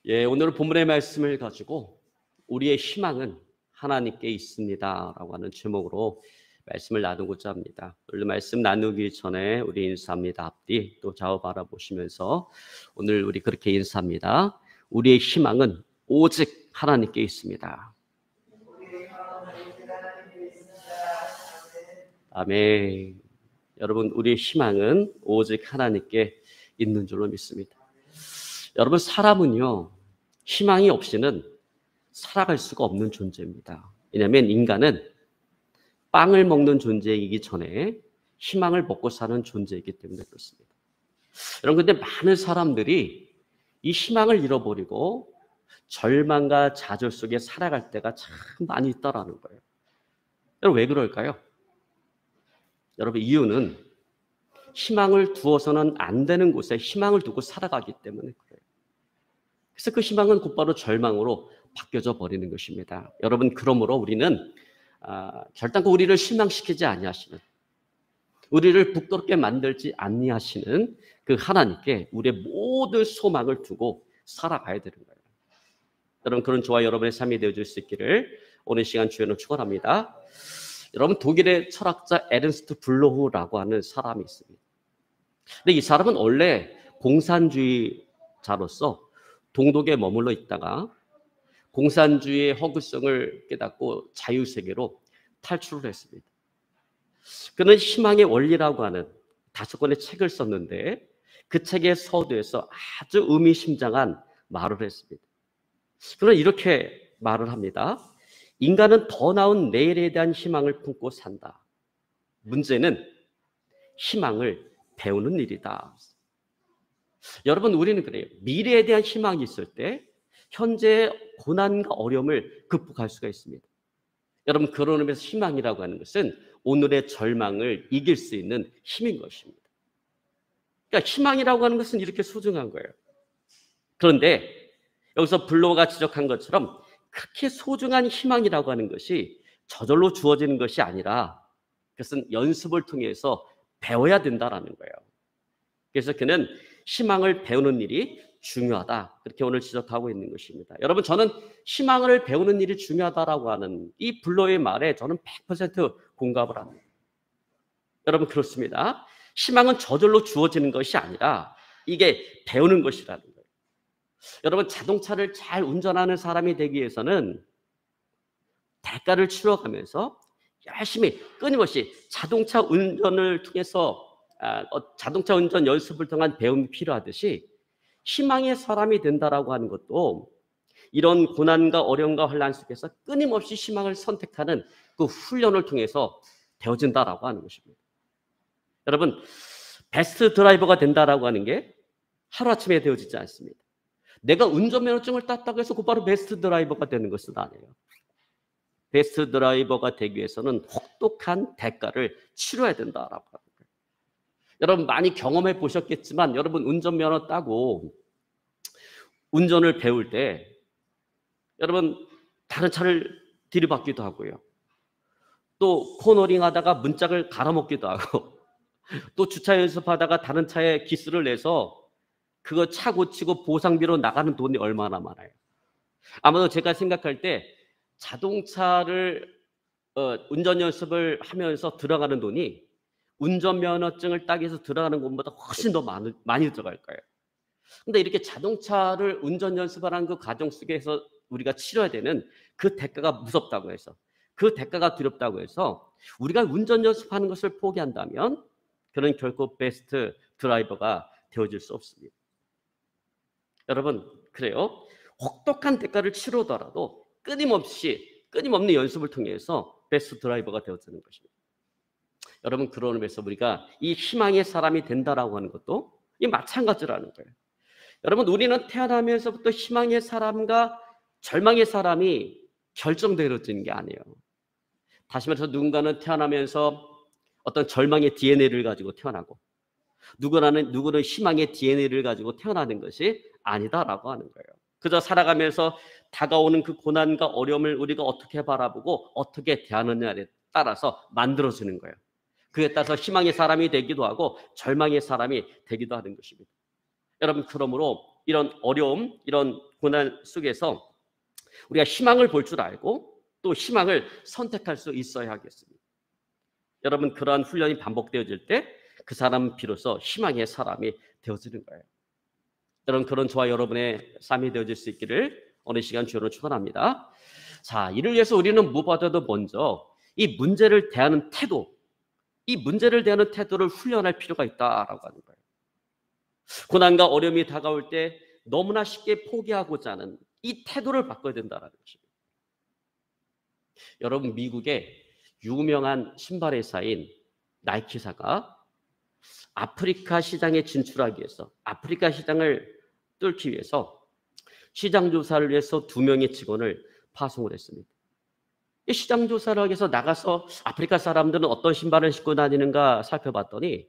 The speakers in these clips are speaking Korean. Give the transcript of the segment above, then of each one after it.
예, 오늘 본문의 말씀을 가지고 우리의 희망은 하나님께 있습니다라고 하는 제목으로 말씀을 나누고자 합니다. 오늘 말씀 나누기 전에 우리 인사합니다. 앞뒤 또 좌우 바라보시면서 오늘 우리 그렇게 인사합니다. 우리의 희망은 오직 하나님께 있습니다. 아멘. 여러분, 우리의 희망은 오직 하나님께 있는 줄로 믿습니다. 여러분, 사람은요, 희망이 없이는 살아갈 수가 없는 존재입니다. 왜냐하면 인간은 빵을 먹는 존재이기 전에 희망을 먹고 사는 존재이기 때문에 그렇습니다. 여러분, 근데 많은 사람들이 이 희망을 잃어버리고 절망과 좌절 속에 살아갈 때가 참 많이 있다라는 거예요. 여러분, 왜 그럴까요? 여러분, 이유는 희망을 두어서는 안 되는 곳에 희망을 두고 살아가기 때문에 그래요. 그래서 그 희망은 곧바로 절망으로 바뀌어져 버리는 것입니다. 여러분, 그러므로 우리는 결단코 우리를 실망시키지 아니하시는, 우리를 부끄럽게 만들지 아니하시는 그 하나님께 우리의 모든 소망을 두고 살아가야 되는 거예요. 여러분, 그런 저와 여러분의 삶이 되어줄 수 있기를 오늘 시간 주여는 축원합니다. 여러분, 독일의 철학자 에른스트 블로흐라고 하는 사람이 있습니다. 근데 이 사람은 원래 공산주의자로서 동독에 머물러 있다가 공산주의의 허구성을 깨닫고 자유세계로 탈출을 했습니다. 그는 희망의 원리라고 하는 5권의 책을 썼는데 그 책의 서두에서 아주 의미심장한 말을 했습니다. 그는 이렇게 말을 합니다. 인간은 더 나은 내일에 대한 희망을 품고 산다. 문제는 희망을 배우는 일이다. 여러분, 우리는 그래요. 미래에 대한 희망이 있을 때 현재의 고난과 어려움을 극복할 수가 있습니다. 여러분, 그런 의미에서 희망이라고 하는 것은 오늘의 절망을 이길 수 있는 힘인 것입니다. 그러니까 희망이라고 하는 것은 이렇게 소중한 거예요. 그런데 여기서 블로가 지적한 것처럼 그렇게 소중한 희망이라고 하는 것이 저절로 주어지는 것이 아니라 그것은 연습을 통해서 배워야 된다라는 거예요. 그래서 그는 희망을 배우는 일이 중요하다, 그렇게 오늘 지적하고 있는 것입니다. 여러분, 저는 희망을 배우는 일이 중요하다라고 하는 이 블로의 말에 저는 100% 공감을 합니다. 여러분, 그렇습니다. 희망은 저절로 주어지는 것이 아니라 이게 배우는 것이라는 거예요. 여러분, 자동차를 잘 운전하는 사람이 되기 위해서는 대가를 치러가면서 열심히 끊임없이 자동차 운전을 통해서 자동차 운전 연습을 통한 배움이 필요하듯이 희망의 사람이 된다라고 하는 것도 이런 고난과 어려움과 환난 속에서 끊임없이 희망을 선택하는 그 훈련을 통해서 되어진다라고 하는 것입니다. 여러분, 베스트 드라이버가 된다라고 하는 게 하루아침에 되어지지 않습니다. 내가 운전면허증을 땄다고 해서 곧바로 베스트 드라이버가 되는 것은 아니에요. 베스트 드라이버가 되기 위해서는 혹독한 대가를 치러야 된다라고 하는 거예요. 여러분, 많이 경험해 보셨겠지만 여러분, 운전면허 따고 운전을 배울 때 여러분, 다른 차를 들이받기도 하고요. 또 코너링 하다가 문짝을 갈아먹기도 하고 또 주차 연습하다가 다른 차에 기스를 내서 그거 차 고치고 보상비로 나가는 돈이 얼마나 많아요. 아마도 제가 생각할 때 자동차를 운전 연습을 하면서 들어가는 돈이 운전면허증을 따기 위해서 들어가는 것보다 훨씬 더 많이 들어갈 거예요. 근데 이렇게 자동차를 운전 연습하는 그 과정 속에서 우리가 치러야 되는 그 대가가 무섭다고 해서, 그 대가가 두렵다고 해서 우리가 운전 연습하는 것을 포기한다면 그는 결코 베스트 드라이버가 되어질 수 없습니다. 여러분, 그래요. 혹독한 대가를 치르더라도 끊임없는 연습을 통해서 베스트 드라이버가 되어지는 것입니다. 여러분, 그런 의미에서 우리가 이 희망의 사람이 된다라고 하는 것도 이 마찬가지라는 거예요. 여러분, 우리는 태어나면서부터 희망의 사람과 절망의 사람이 결정되어지는 게 아니에요. 다시 말해서 누군가는 태어나면서 어떤 절망의 DNA를 가지고 태어나고 누구는 희망의 DNA를 가지고 태어나는 것이 아니다라고 하는 거예요. 그저 살아가면서 다가오는 그 고난과 어려움을 우리가 어떻게 바라보고 어떻게 대하느냐에 따라서 만들어지는 거예요. 그에 따라서 희망의 사람이 되기도 하고 절망의 사람이 되기도 하는 것입니다. 여러분, 그러므로 이런 어려움, 이런 고난 속에서 우리가 희망을 볼 줄 알고 또 희망을 선택할 수 있어야 하겠습니다. 여러분, 그러한 훈련이 반복되어질 때 그 사람은 비로소 희망의 사람이 되어지는 거예요. 여러분, 그런 저와 여러분의 삶이 되어질 수 있기를 어느 시간 주로 축원합니다. 자, 이를 위해서 우리는 무엇보다도 먼저 이 문제를 대하는 태도, 이 문제를 대하는 태도를 훈련할 필요가 있다라고 하는 거예요. 고난과 어려움이 다가올 때 너무나 쉽게 포기하고자 하는 이 태도를 바꿔야 된다는 것입니다. 여러분, 미국의 유명한 신발 회사인 나이키사가 아프리카 시장에 진출하기 위해서, 아프리카 시장을 뚫기 위해서 시장 조사를 위해서 2명의 직원을 파송을 했습니다. 이 시장 조사를 하기 위해서 나가서 아프리카 사람들은 어떤 신발을 신고 다니는가 살펴봤더니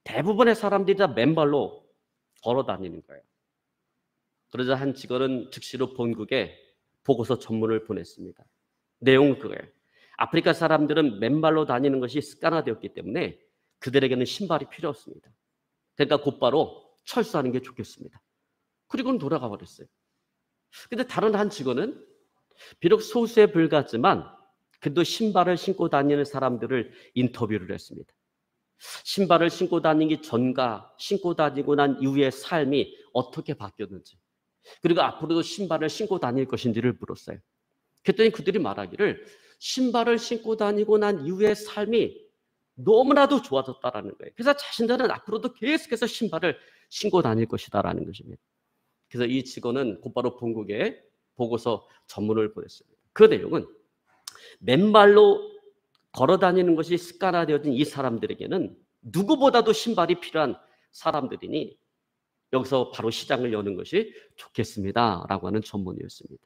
대부분의 사람들이 다 맨발로 걸어 다니는 거예요. 그러자 한 직원은 즉시로 본국에 보고서 전문을 보냈습니다. 내용은 그거예요. 아프리카 사람들은 맨발로 다니는 것이 습관화되었기 때문에 그들에게는 신발이 필요 없습니다. 그러니까 곧바로 철수하는 게 좋겠습니다. 그리고는 돌아가 버렸어요. 근데 다른 한 직원은 비록 소수에 불과하지만 그래도 신발을 신고 다니는 사람들을 인터뷰를 했습니다. 신발을 신고 다니기 전과 신고 다니고 난 이후의 삶이 어떻게 바뀌었는지, 그리고 앞으로도 신발을 신고 다닐 것인지를 물었어요. 그랬더니 그들이 말하기를 신발을 신고 다니고 난 이후의 삶이 너무나도 좋아졌다라는 거예요. 그래서 자신들은 앞으로도 계속해서 신발을 신고 다닐 것이다라는 것입니다. 그래서 이 직원은 곧바로 본국에 보고서 전문을 보냈습니다. 그 내용은 맨발로 걸어 다니는 것이 습관화되어진 이 사람들에게는 누구보다도 신발이 필요한 사람들이니 여기서 바로 시장을 여는 것이 좋겠습니다라고 하는 전문이었습니다.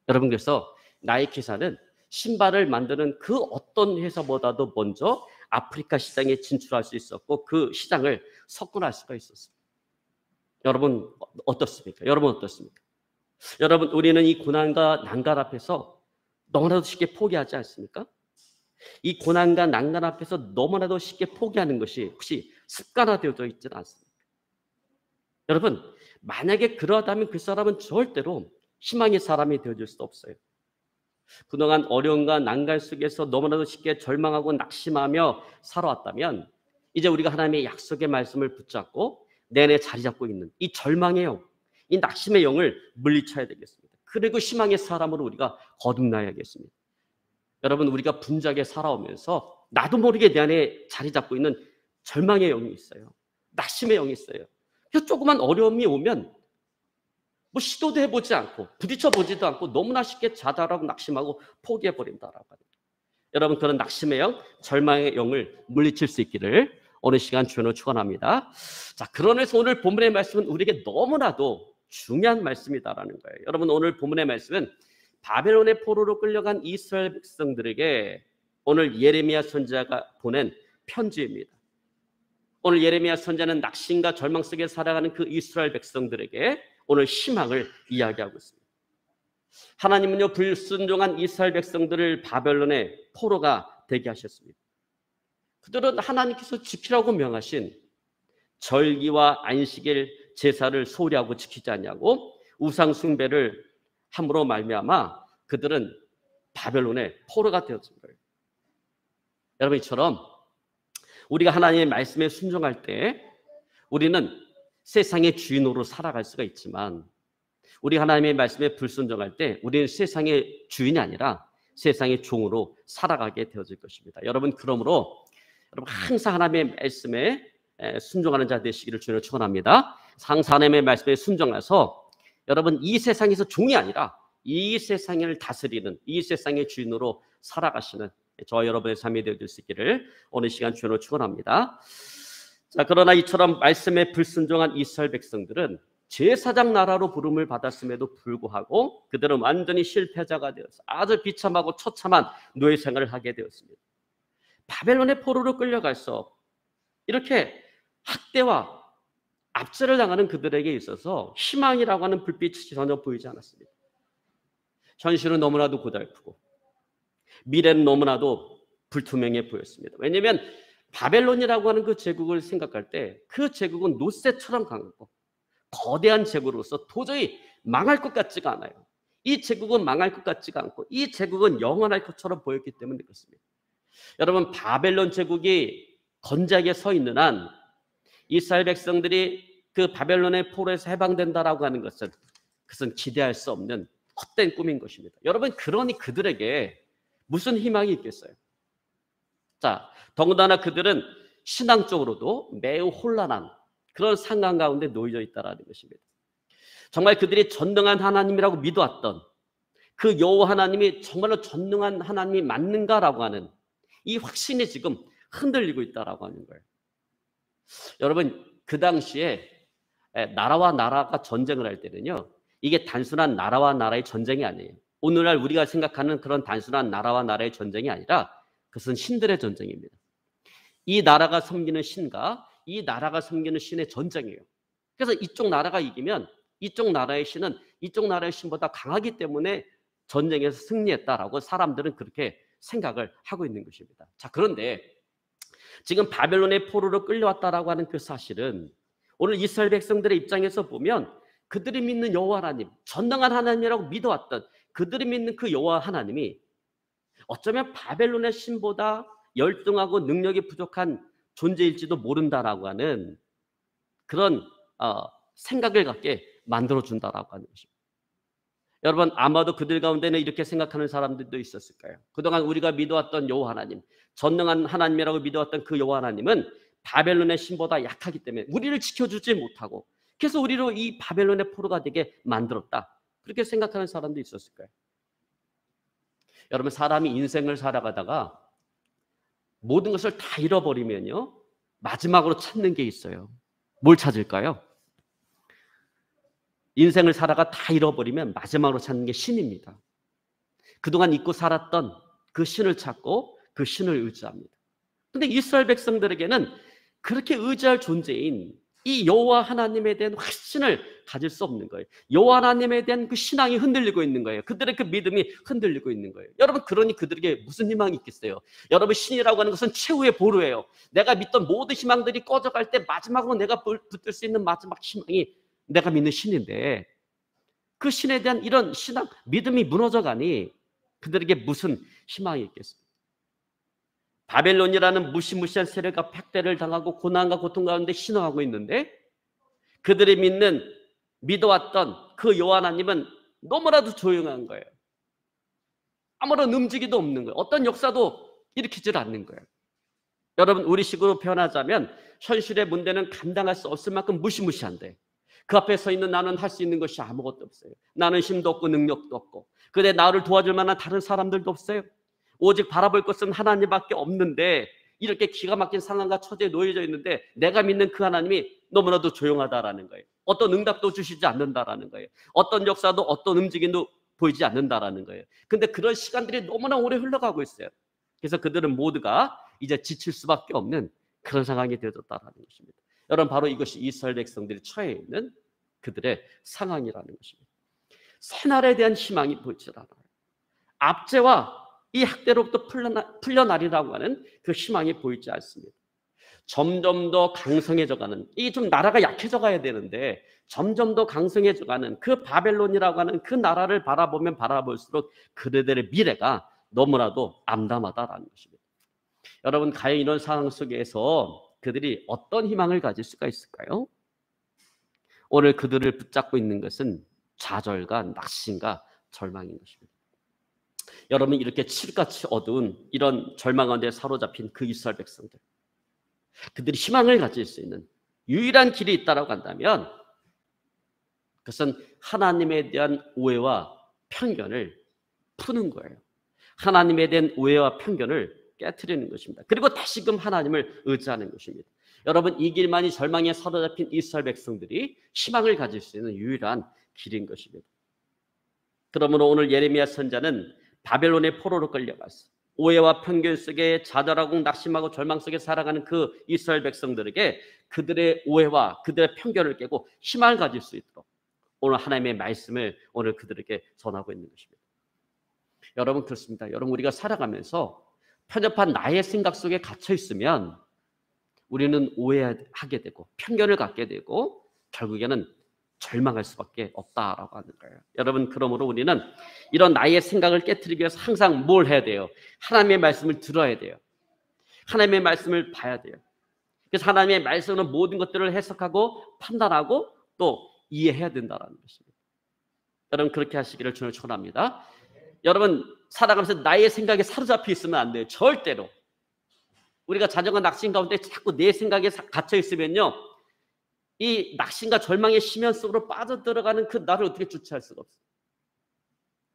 여러분, 그래서 나이키사는 신발을 만드는 그 어떤 회사보다도 먼저 아프리카 시장에 진출할 수 있었고 그 시장을 석권할 수가 있었습니다. 여러분 어떻습니까? 여러분, 우리는 이 고난과 난간 앞에서 너무나도 쉽게 포기하지 않습니까? 이 고난과 난간 앞에서 너무나도 쉽게 포기하는 것이 혹시 습관화되어져 있지는 않습니까? 여러분, 만약에 그러하다면 그 사람은 절대로 희망의 사람이 되어질 수 없어요. 그동안 어려움과 난간 속에서 너무나도 쉽게 절망하고 낙심하며 살아왔다면 이제 우리가 하나님의 약속의 말씀을 붙잡고 내내 자리 잡고 있는 이 절망의 영, 이 낙심의 영을 물리쳐야 되겠습니다. 그리고 희망의 사람으로 우리가 거듭나야겠습니다. 여러분, 우리가 분주하게 살아오면서 나도 모르게 내 안에 자리 잡고 있는 절망의 영이 있어요. 낙심의 영이 있어요. 그래서 조그만 어려움이 오면 뭐 시도도 해보지 않고 부딪혀보지도 않고 너무나 쉽게 좌절하고 낙심하고 포기해버린다라고 합니다. 여러분, 그런 낙심의 영, 절망의 영을 물리칠 수 있기를 어느 시간 주님으로 축원합니다. 자, 그러면서 오늘 본문의 말씀은 우리에게 너무나도 중요한 말씀이다라는 거예요. 여러분, 오늘 본문의 말씀은 바벨론의 포로로 끌려간 이스라엘 백성들에게 오늘 예레미야 선지자가 보낸 편지입니다. 오늘 예레미야 선지자는 낙심과 절망 속에 살아가는 그 이스라엘 백성들에게 오늘 희망을 이야기하고 있습니다. 하나님은요, 불순종한 이스라엘 백성들을 바벨론의 포로가 되게 하셨습니다. 그들은 하나님께서 지키라고 명하신 절기와 안식일 제사를 소홀히 하고 지키지 않냐고 우상 숭배를 함으로 말미암아 그들은 바벨론의 포로가 되었던 거예요. 여러분, 이처럼 우리가 하나님의 말씀에 순종할 때 우리는 세상의 주인으로 살아갈 수가 있지만 우리 하나님의 말씀에 불순종할 때 우리는 세상의 주인이 아니라 세상의 종으로 살아가게 되어질 것입니다. 여러분, 그러므로 여러분 항상 하나님의 말씀에 순종하는 자 되시기를 주님으로 축원합니다. 항상 하나님의 말씀에 순종해서 여러분 이 세상에서 종이 아니라 이 세상을 다스리는 이 세상의 주인으로 살아가시는 저와 여러분의 삶이 되어질 수 있기를 오늘 시간 주님으로 축원합니다. 자, 그러나 이처럼 말씀에 불순종한 이스라엘 백성들은 제사장 나라로 부름을 받았음에도 불구하고 그들은 완전히 실패자가 되어서 아주 비참하고 처참한 노예 생활을 하게 되었습니다. 바벨론의 포로로 끌려가서 이렇게 학대와 압제를 당하는 그들에게 있어서 희망이라고 하는 불빛이 전혀 보이지 않았습니다. 현실은 너무나도 고달프고 미래는 너무나도 불투명해 보였습니다. 왜냐하면 바벨론이라고 하는 그 제국을 생각할 때 그 제국은 노새처럼 강하고 거대한 제국으로서 도저히 망할 것 같지가 않아요. 이 제국은 망할 것 같지가 않고 이 제국은 영원할 것처럼 보였기 때문에 그렇습니다. 여러분, 바벨론 제국이 건재하게 서 있는 한 이스라엘 백성들이 그 바벨론의 포로에서 해방된다라고 하는 것은 그것은 기대할 수 없는 헛된 꿈인 것입니다. 여러분, 그러니 그들에게 무슨 희망이 있겠어요? 자, 더군다나 그들은 신앙적으로도 매우 혼란한 그런 상황 가운데 놓여 있다라는 것입니다. 정말 그들이 전능한 하나님이라고 믿어왔던 그 여호와 하나님이 정말로 전능한 하나님이 맞는가라고 하는 이 확신이 지금 흔들리고 있다라고 하는 거예요. 여러분, 그 당시에 나라와 나라가 전쟁을 할 때는요, 이게 단순한 나라와 나라의 전쟁이 아니에요. 오늘날 우리가 생각하는 그런 단순한 나라와 나라의 전쟁이 아니라 그것은 신들의 전쟁입니다. 이 나라가 섬기는 신과 이 나라가 섬기는 신의 전쟁이에요. 그래서 이쪽 나라가 이기면 이쪽 나라의 신은 이쪽 나라의 신보다 강하기 때문에 전쟁에서 승리했다라고 사람들은 그렇게 생각을 하고 있는 것입니다. 자, 그런데 지금 바벨론의 포로로 끌려왔다라고 하는 그 사실은 오늘 이스라엘 백성들의 입장에서 보면 그들이 믿는 여호와 하나님, 전능한 하나님이라고 믿어왔던 그들이 믿는 그 여호와 하나님이 어쩌면 바벨론의 신보다 열등하고 능력이 부족한 존재일지도 모른다라고 하는 그런 생각을 갖게 만들어준다라고 하는 것입니다. 여러분, 아마도 그들 가운데는 이렇게 생각하는 사람들도 있었을까요? 그동안 우리가 믿어왔던 여호와 하나님, 전능한 하나님이라고 믿어왔던 그 여호와 하나님은 바벨론의 신보다 약하기 때문에 우리를 지켜주지 못하고 그래서 우리로 이 바벨론의 포로가 되게 만들었다, 그렇게 생각하는 사람도 있었을까요? 여러분, 사람이 인생을 살아가다가 모든 것을 다 잃어버리면요, 마지막으로 찾는 게 있어요. 뭘 찾을까요? 인생을 살아가 다 잃어버리면 마지막으로 찾는 게 신입니다. 그동안 잊고 살았던 그 신을 찾고 그 신을 의지합니다. 그런데 이스라엘 백성들에게는 그렇게 의지할 존재인 이 여호와 하나님에 대한 확신을 가질 수 없는 거예요. 여호와 하나님에 대한 그 신앙이 흔들리고 있는 거예요. 그들의 그 믿음이 흔들리고 있는 거예요. 여러분, 그러니 그들에게 무슨 희망이 있겠어요? 여러분, 신이라고 하는 것은 최후의 보루예요. 내가 믿던 모든 희망들이 꺼져갈 때 마지막으로 내가 붙들 수 있는 마지막 희망이 내가 믿는 신인데 그 신에 대한 이런 신앙, 믿음이 무너져가니 그들에게 무슨 희망이 있겠습니까? 바벨론이라는 무시무시한 세력과 팩대를 당하고 고난과 고통 가운데 신앙하고 있는데 그들이 믿어왔던 그 여호와 하나님은 너무나도 조용한 거예요. 아무런 움직임도 없는 거예요. 어떤 역사도 일으키질 않는 거예요. 여러분, 우리식으로 표현하자면 현실의 문제는 감당할 수 없을 만큼 무시무시한데 그 앞에 서 있는 나는 할 수 있는 것이 아무것도 없어요. 나는 힘도 없고 능력도 없고 근데 나를 도와줄 만한 다른 사람들도 없어요. 오직 바라볼 것은 하나님밖에 없는데 이렇게 기가 막힌 상황과 처지에 놓여져 있는데 내가 믿는 그 하나님이 너무나도 조용하다라는 거예요. 어떤 응답도 주시지 않는다라는 거예요. 어떤 역사도 어떤 움직임도 보이지 않는다라는 거예요. 근데 그런 시간들이 너무나 오래 흘러가고 있어요. 그래서 그들은 모두가 이제 지칠 수밖에 없는 그런 상황이 되어졌다라는 것입니다. 여러분, 바로 이것이 이스라엘 백성들이 처해 있는 그들의 상황이라는 것입니다. 새날에 대한 희망이 보이지 않아요. 압제와 이 학대로부터 풀려나리라고 하는 그 희망이 보이지 않습니다. 점점 더 강성해져가는, 이게 좀 나라가 약해져가야 되는데 점점 더 강성해져가는 그 바벨론이라고 하는 그 나라를 바라보면 바라볼수록 그들의 미래가 너무나도 암담하다라는 것입니다. 여러분, 과연 이런 상황 속에서 그들이 어떤 희망을 가질 수가 있을까요? 오늘 그들을 붙잡고 있는 것은 좌절과 낙심과 절망인 것입니다. 여러분, 이렇게 칠흑같이 어두운 이런 절망 가운데 사로잡힌 그 이스라엘 백성들, 그들이 희망을 가질 수 있는 유일한 길이 있다라고 한다면 그것은 하나님에 대한 오해와 편견을 푸는 거예요. 하나님에 대한 오해와 편견을 깨트리는 것입니다. 그리고 다시금 하나님을 의지하는 것입니다. 여러분, 이 길만이 절망에 사로잡힌 이스라엘 백성들이 희망을 가질 수 있는 유일한 길인 것입니다. 그러므로 오늘 예레미야 선지자는 바벨론의 포로로 끌려가서 오해와 편견 속에 좌절하고 낙심하고 절망 속에 살아가는 그 이스라엘 백성들에게 그들의 오해와 그들의 편견을 깨고 희망을 가질 수 있도록 오늘 하나님의 말씀을 오늘 그들에게 전하고 있는 것입니다. 여러분, 그렇습니다. 여러분, 우리가 살아가면서 편협한 나의 생각 속에 갇혀 있으면 우리는 오해하게 되고 편견을 갖게 되고 결국에는 절망할 수밖에 없다라고 하는 거예요. 여러분, 그러므로 우리는 이런 나의 생각을 깨트리기 위해서 항상 뭘 해야 돼요? 하나님의 말씀을 들어야 돼요. 하나님의 말씀을 봐야 돼요. 그래서 하나님의 말씀은 모든 것들을 해석하고 판단하고 또 이해해야 된다는 것입니다. 여러분, 그렇게 하시기를 주님을 축원합니다. 여러분, 살아가면서 나의 생각에 사로잡혀 있으면 안 돼요. 절대로. 우리가 자전거 낙심 가운데 자꾸 내 생각에 갇혀 있으면요, 이 낙심과 절망의 심연 속으로 빠져들어가는 그 나를 어떻게 주체할 수가 없어요.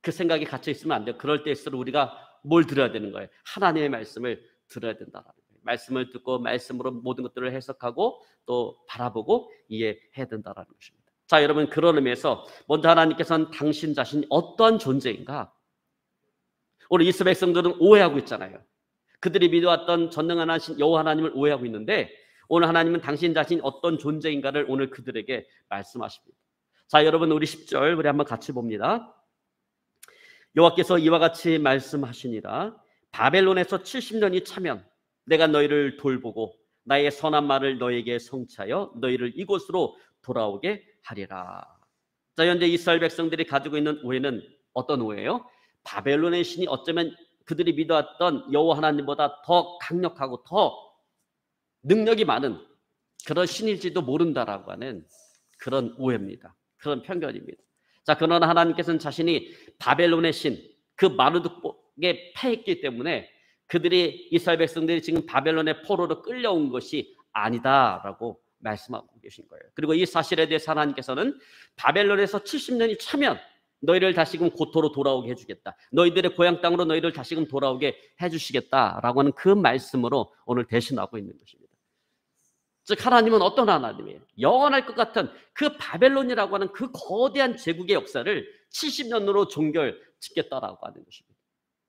그 생각에 갇혀 있으면 안 돼요. 그럴 때일수록 우리가 뭘 들어야 되는 거예요? 하나님의 말씀을 들어야 된다는 거예요. 말씀을 듣고 말씀으로 모든 것들을 해석하고 또 바라보고 이해해야 된다는 것입니다. 자, 여러분, 그런 의미에서 먼저 하나님께서는 당신 자신이 어떠한 존재인가? 오늘 이스라엘 백성들은 오해하고 있잖아요. 그들이 믿어왔던 전능한 하신 여호와 하나님을 오해하고 있는데, 오늘 하나님은 당신 자신이 어떤 존재인가를 오늘 그들에게 말씀하십니다. 자, 여러분, 우리 10절 우리 한번 같이 봅니다. 여호와께서 이와 같이 말씀하시니라. 바벨론에서 70년이 차면 내가 너희를 돌보고 나의 선한 말을 너에게 성취하여 너희를 이곳으로 돌아오게 하리라. 자, 현재 이스라엘 백성들이 가지고 있는 오해는 어떤 오해예요? 바벨론의 신이 어쩌면 그들이 믿어왔던 여호와 하나님보다 더 강력하고 더 능력이 많은 그런 신일지도 모른다라고 하는 그런 오해입니다. 그런 편견입니다. 자, 그러나 하나님께서는 자신이 바벨론의 신, 그 마르둑에 패했기 때문에 그들이, 이스라엘 백성들이 지금 바벨론의 포로로 끌려온 것이 아니다라고 말씀하고 계신 거예요. 그리고 이 사실에 대해서 하나님께서는 바벨론에서 70년이 차면 너희를 다시금 고토로 돌아오게 해주겠다. 너희들의 고향 땅으로 너희를 다시금 돌아오게 해주시겠다라고 하는 그 말씀으로 오늘 대신하고 있는 것입니다. 즉, 하나님은 어떤 하나님이에요? 영원할 것 같은 그 바벨론이라고 하는 그 거대한 제국의 역사를 70년으로 종결짓겠다라고 하는 것입니다.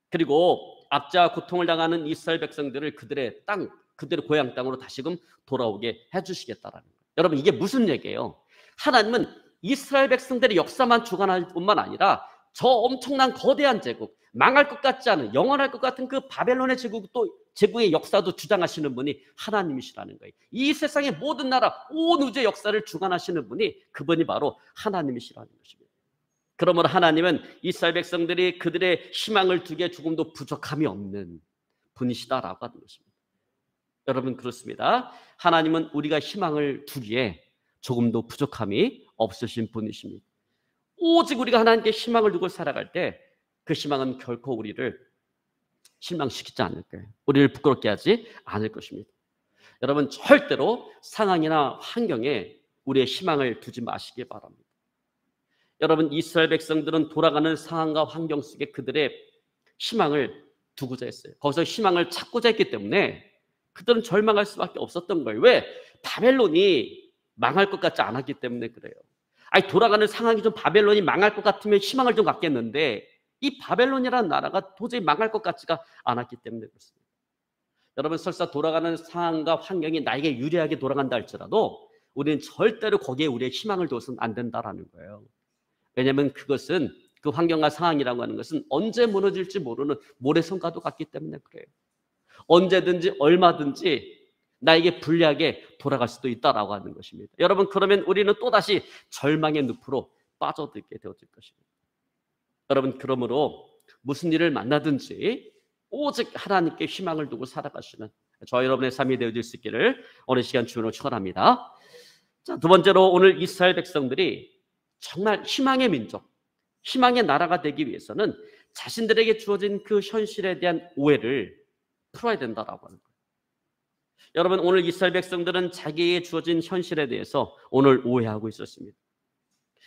그리고 압제와 고통을 당하는 이스라엘 백성들을 그들의 땅, 그들의 고향 땅으로 다시금 돌아오게 해주시겠다라는 거예요. 여러분, 이게 무슨 얘기예요? 하나님은 이스라엘 백성들의 역사만 주관할 뿐만 아니라 저 엄청난 거대한 제국, 망할 것 같지 않은, 영원할 것 같은 그 바벨론의 제국의 역사도 주장하시는 분이 하나님이시라는 거예요. 이 세상의 모든 나라, 온 우주의 역사를 주관하시는 분이, 그분이 바로 하나님이시라는 것입니다. 그러므로 하나님은 이스라엘 백성들이 그들의 희망을 두기에 조금도 부족함이 없는 분이시다라고 하는 것입니다. 여러분, 그렇습니다. 하나님은 우리가 희망을 두기에 조금도 부족함이 없으신 분이십니다. 오직 우리가 하나님께 희망을 두고 살아갈 때 그 희망은 결코 우리를 실망시키지 않을 거예요. 우리를 부끄럽게 하지 않을 것입니다. 여러분, 절대로 상황이나 환경에 우리의 희망을 두지 마시기 바랍니다. 여러분, 이스라엘 백성들은 돌아가는 상황과 환경 속에 그들의 희망을 두고자 했어요. 거기서 희망을 찾고자 했기 때문에 그들은 절망할 수밖에 없었던 거예요. 왜? 바벨론이 망할 것 같지 않았기 때문에 그래요. 아니, 돌아가는 상황이 좀 바벨론이 망할 것 같으면 희망을 좀 갖겠는데, 이 바벨론이라는 나라가 도저히 망할 것 같지가 않았기 때문에 그렇습니다. 여러분, 설사 돌아가는 상황과 환경이 나에게 유리하게 돌아간다 할지라도 우리는 절대로 거기에 우리의 희망을 둬서는 안 된다라는 거예요. 왜냐하면 그것은, 그 환경과 상황이라고 하는 것은 언제 무너질지 모르는 모래성과도 같기 때문에 그래요. 언제든지 얼마든지 나에게 불리하게 돌아갈 수도 있다라고 하는 것입니다. 여러분, 그러면 우리는 또다시 절망의 늪으로 빠져들게 되어질 것입니다. 여러분, 그러므로 무슨 일을 만나든지 오직 하나님께 희망을 두고 살아가시는 저와 여러분의 삶이 되어질 수 있기를 오늘 시간 주님으로 축원합니다. 자, 두 번째로 오늘 이스라엘 백성들이 정말 희망의 민족, 희망의 나라가 되기 위해서는 자신들에게 주어진 그 현실에 대한 오해를 풀어야 된다라고 하는 거예요. 여러분, 오늘 이스라엘 백성들은 자기에게 주어진 현실에 대해서 오늘 오해하고 있었습니다.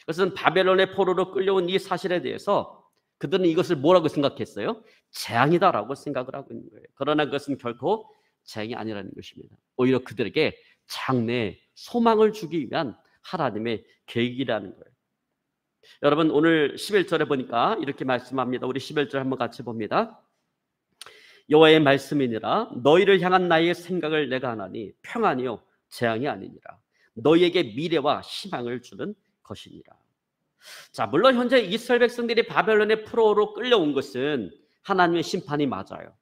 그것은 바벨론의 포로로 끌려온 이 사실에 대해서 그들은 이것을 뭐라고 생각했어요? 재앙이다라고 생각을 하고 있는 거예요. 그러나 그것은 결코 재앙이 아니라는 것입니다. 오히려 그들에게 장래의 소망을 주기 위한 하나님의 계획이라는 거예요. 여러분, 오늘 11절에 보니까 이렇게 말씀합니다. 우리 11절 한번 같이 봅니다. 여호와의 말씀이니라. 너희를 향한 나의 생각을 내가 하나니 평안이요 재앙이 아니니라. 너희에게 미래와 희망을 주는 것이니라. 자, 물론 현재 이스라엘 백성들이 바벨론의 포로로 끌려온 것은 하나님의 심판이 맞아요.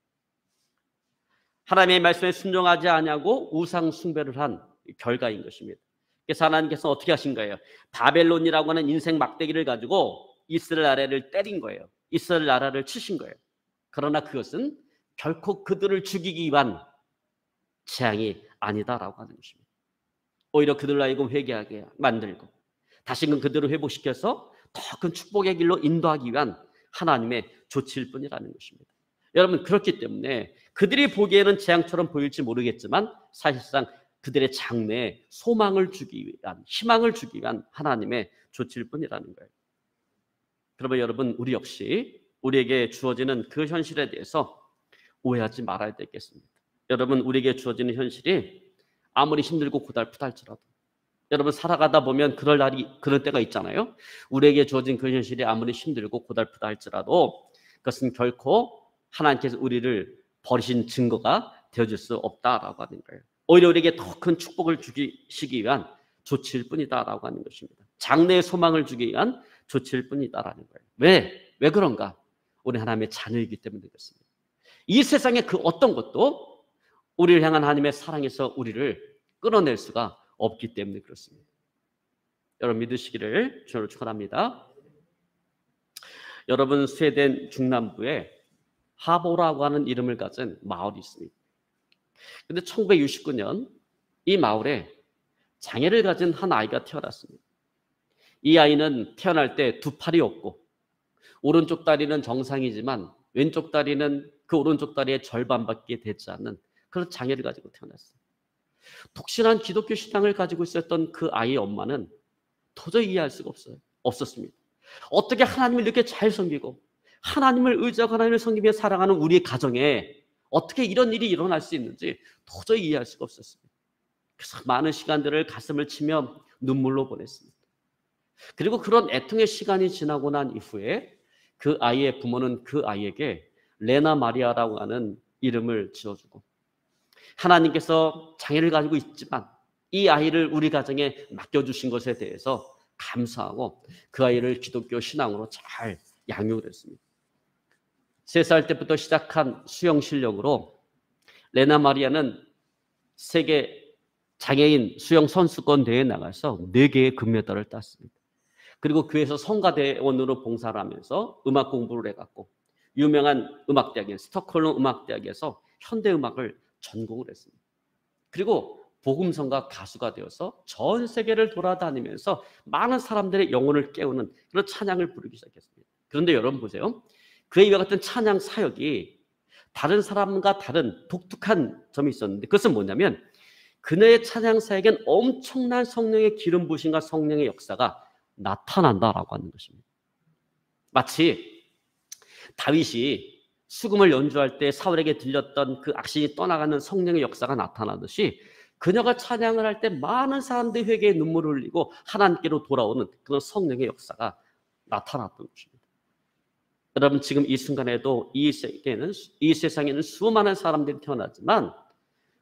하나님의 말씀에 순종하지 않냐고 우상 숭배를 한 결과인 것입니다. 그래서 하나님께서 어떻게 하신 거예요? 바벨론이라고 하는 인생 막대기를 가지고 이스라엘 나라를 때린 거예요. 이스라엘 나라를 치신 거예요. 그러나 그것은 결코 그들을 죽이기 위한 재앙이 아니다라고 하는 것입니다. 오히려 그들로 하여금 회개하게 만들고 다시금 그들을 회복시켜서 더 큰 축복의 길로 인도하기 위한 하나님의 조치일 뿐이라는 것입니다. 여러분, 그렇기 때문에 그들이 보기에는 재앙처럼 보일지 모르겠지만 사실상 그들의 장래에 소망을 주기 위한, 희망을 주기 위한 하나님의 조치일 뿐이라는 거예요. 그러면 여러분, 우리 역시 우리에게 주어지는 그 현실에 대해서 오해하지 말아야 되겠습니다. 여러분, 우리에게 주어지는 현실이 아무리 힘들고 고달프다 할지라도 여러분, 살아가다 보면 그럴 때가 있잖아요. 우리에게 주어진 그 현실이 아무리 힘들고 고달프다 할지라도 그것은 결코 하나님께서 우리를 버리신 증거가 되어줄 수 없다라고 하는 거예요. 오히려 우리에게 더 큰 축복을 주시기 위한 조치일 뿐이다라고 하는 것입니다. 장래의 소망을 주기 위한 조치일 뿐이다라는 거예요. 왜 그런가? 우리 하나님의 자녀이기 때문에 그렇습니다. 이 세상의 그 어떤 것도 우리를 향한 하나님의 사랑에서 우리를 끌어낼 수가 없기 때문에 그렇습니다. 여러분, 믿으시기를 주로 축원합니다. 여러분, 스웨덴 중남부에 하보라고 하는 이름을 가진 마을이 있습니다. 그런데 1969년 이 마을에 장애를 가진 한 아이가 태어났습니다. 이 아이는 태어날 때 두 팔이 없고 오른쪽 다리는 정상이지만 왼쪽 다리는 그 오른쪽 다리의 절반밖에 되지 않는 그런 장애를 가지고 태어났어요. 독실한 기독교 신앙을 가지고 있었던 그 아이의 엄마는 도저히 이해할 수가 없었습니다. 어떻게 하나님을 이렇게 잘 섬기고 하나님을 의지하고 하나님을 섬기며 살아가는 우리의 가정에 어떻게 이런 일이 일어날 수 있는지 도저히 이해할 수가 없었습니다. 그래서 많은 시간들을 가슴을 치며 눈물로 보냈습니다. 그리고 그런 애통의 시간이 지나고 난 이후에 그 아이의 부모는 그 아이에게 레나 마리아라고 하는 이름을 지어주고 하나님께서 장애를 가지고 있지만 이 아이를 우리 가정에 맡겨주신 것에 대해서 감사하고 그 아이를 기독교 신앙으로 잘 양육을 했습니다. 3살 때부터 시작한 수영 실력으로 레나 마리아는 세계 장애인 수영 선수권 대회에 나가서 4개의 금메달을 땄습니다. 그리고 교회에서 성가대원으로 봉사를 하면서 음악 공부를 해갖고 유명한 음악대학인 스톡홀름 음악대학에서 현대음악을 전공을 했습니다. 그리고 복음성가 가수가 되어서 전 세계를 돌아다니면서 많은 사람들의 영혼을 깨우는 그런 찬양을 부르기 시작했습니다. 그런데 여러분 보세요. 그의 이와 같은 찬양 사역이 다른 사람과 다른 독특한 점이 있었는데 그것은 뭐냐면 그녀의 찬양 사역엔 엄청난 성령의 기름 부으심과 성령의 역사가 나타난다라고 하는 것입니다. 마치 다윗이 수금을 연주할 때 사울에게 들렸던 그 악신이 떠나가는 성령의 역사가 나타나듯이 그녀가 찬양을 할 때 많은 사람들이 회개의 눈물을 흘리고 하나님께로 돌아오는 그런 성령의 역사가 나타났던 것입니다. 여러분, 지금 이 순간에도 이 세상에는 수많은 사람들이 태어나지만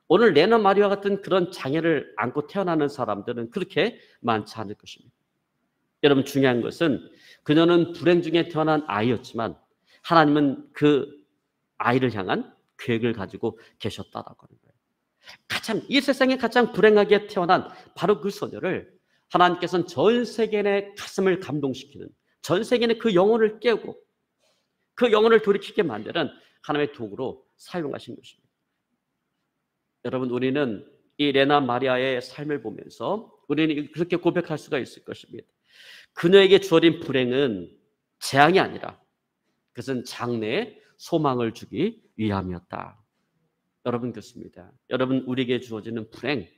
오늘 레나 마리아 같은 그런 장애를 안고 태어나는 사람들은 그렇게 많지 않을 것입니다. 여러분, 중요한 것은 그녀는 불행 중에 태어난 아이였지만 하나님은 그 아이를 향한 계획을 가지고 계셨다라고 하는 거예요. 이 세상에 가장 불행하게 태어난 바로 그 소녀를 하나님께서는 전 세계의 가슴을 감동시키는, 전 세계의 그 영혼을 깨우고 그 영혼을 돌이키게 만드는 하나님의 도구로 사용하신 것입니다. 여러분, 우리는 이 레나 마리아의 삶을 보면서 우리는 그렇게 고백할 수가 있을 것입니다. 그녀에게 주어진 불행은 재앙이 아니라 그것은 장래에 소망을 주기 위함이었다. 여러분, 그렇습니다. 여러분, 우리에게 주어지는 불행,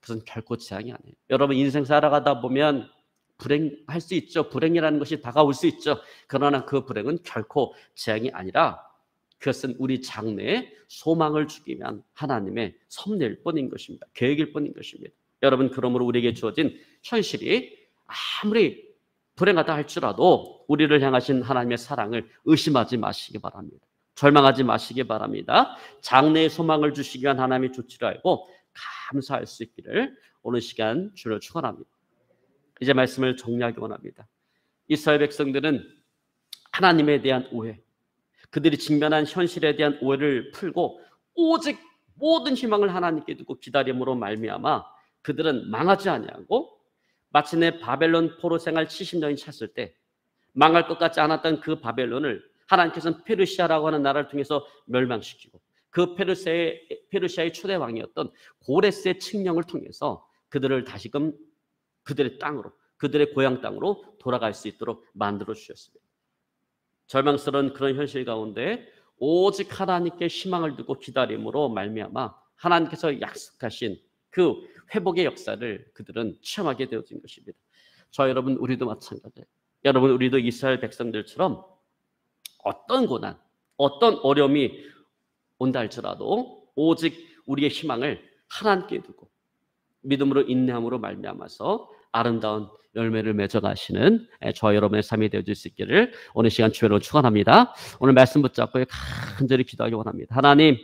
그것은 결코 재앙이 아니에요. 여러분, 인생 살아가다 보면 불행할 수 있죠. 불행이라는 것이 다가올 수 있죠. 그러나 그 불행은 결코 재앙이 아니라 그것은 우리 장래에 소망을 주기 위한 하나님의 섭리일 뿐인 것입니다. 계획일 뿐인 것입니다. 여러분, 그러므로 우리에게 주어진 현실이 아무리 불행하다 할지라도 우리를 향하신 하나님의 사랑을 의심하지 마시기 바랍니다. 절망하지 마시기 바랍니다. 장래의 소망을 주시기 위한 하나님의 조치를 알고 감사할 수 있기를 오늘 시간 주를 축원합니다. 이제 말씀을 정리하기 원합니다. 이스라엘 백성들은 하나님에 대한 오해, 그들이 직면한 현실에 대한 오해를 풀고 오직 모든 희망을 하나님께 두고 기다림으로 말미암아 그들은 망하지 아니하고 마침내 바벨론 포로 생활 70년이 찼을 때 망할 것 같지 않았던 그 바벨론을 하나님께서는 페르시아라고 하는 나라를 통해서 멸망시키고 그 페르시아의 초대 왕이었던 고레스의 칙령을 통해서 그들을 다시금 그들의 땅으로, 그들의 고향 땅으로 돌아갈 수 있도록 만들어 주셨습니다. 절망스러운 그런 현실 가운데 오직 하나님께 희망을 두고 기다림으로 말미암아 하나님께서 약속하신 그 회복의 역사를 그들은 체험하게 되어진 것입니다. 저 여러분, 우리도 마찬가지예요. 여러분, 우리도 이스라엘 백성들처럼 어떤 고난, 어떤 어려움이 온다 할지라도 오직 우리의 희망을 하나님께 두고 믿음으로 인내함으로 말미암아서 아름다운 열매를 맺어가시는 저와 여러분의 삶이 되어질 수 있기를 오늘 시간 주여로 축원합니다. 오늘 말씀 붙잡고 간절히 기도하기 원합니다. 하나님,